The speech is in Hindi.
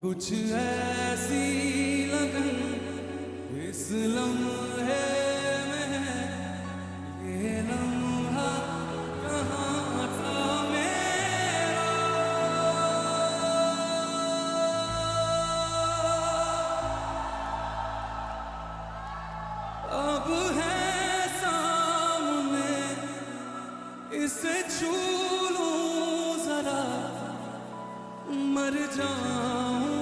कुछ ऐसी लगन इस लम्हे में है, ये लम्हा कहाँ था मेरा। अब है सामने, इसे छू लूं जरा, मर जाऊं